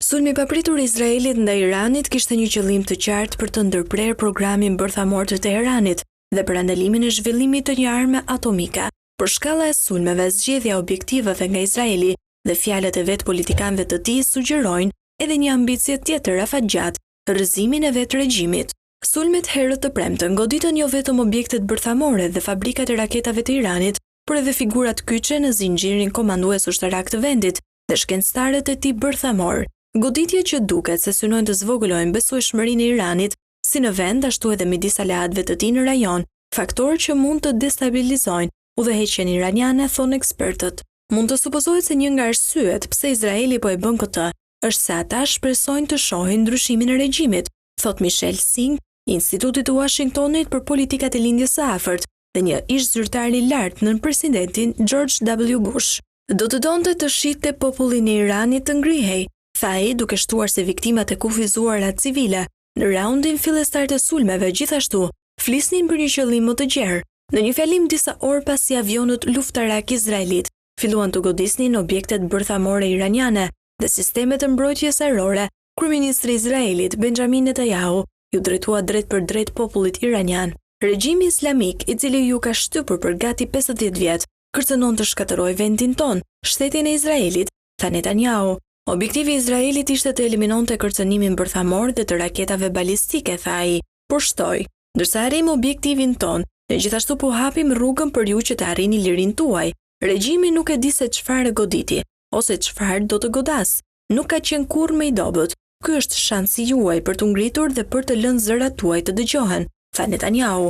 Sulmi papritur i Izraelit ndaj Iranit kishte një qëllim të qartë për të ndërprerë programin bërthamor të Teheranit dhe për andalimin e zhvillimit të një arme atomike. Për shkalla e sulmeve, zgjedhja objektivave nga Izraeli dhe fjalët e vet politikanëve të tij sugjerojnë edhe një ambicie tjetër afatgjat, rrëzimin e vet regjimit. Sulmet herët të premten goditën jo vetëm objektet bërthamore dhe fabrikat e raketave të Iranit, por edhe figurat kyçe në zinxhirin komandues ushtarak të vendit dhe shkencëtarët e tij bërthamor. Goditje që duket se synojnë të zvogëlojnë besueshmërinë e Iranit, si në vend ashtu edhe midis aleatëve të tij në rajon, faktorë që mund të destabilizojnë udhëheqjen iraniane, thonë ekspertët. Mund të supozohet se një nga arsyet pse Izraeli po e bën këtë është se ata shpresojnë të shohin ndryshimin e regjimit, thot Michelle Singh, Institutit të Washingtonit për politikat e lindjes së afërt dhe një ish zyrtar i lartë nën presidentin George W. Bush. Do të donte të shihte popullin e Iranit të ngrihej, tha ai duke shtuar se viktimat e kufizuara civile në raundin fillestar të sulmeve gjithashtu flisnin për një qëllim më të gjerë. Në një fjalim disa orë pasi avionët luftarak Izraelit filluan të godisnin objektet bërthamore iraniane dhe sistemet e mbrojtjes ajrore, kryeministri i Izraelit Benjamin Netanyahu ju drejtua drejt për drejt popullit iranian. Regjimi islamik, i cili ju ka shtypur për gati 50 vjet, kërcënon të shkatërrojë vendin ton, shtetin e Izraelit, tha Netanyahu. Objektivi i Izraelit ishte të eliminonte kërcënimin bërthamor dhe të raketave balistike, tha ai, por shtoi. Ndërsa arrim objektivin ton, ne gjithashtu po hapim rrugën për ju që të arrini lirinë tuaj. Regjimi nuk e di se çfarë goditi, ose çfarë do të godas. Nuk ka qenë kurrë më i dobët. Ky është shansi juaj për të ngritur dhe për të lënë zërat tuaj të dëgjohen, tha Netanyahu.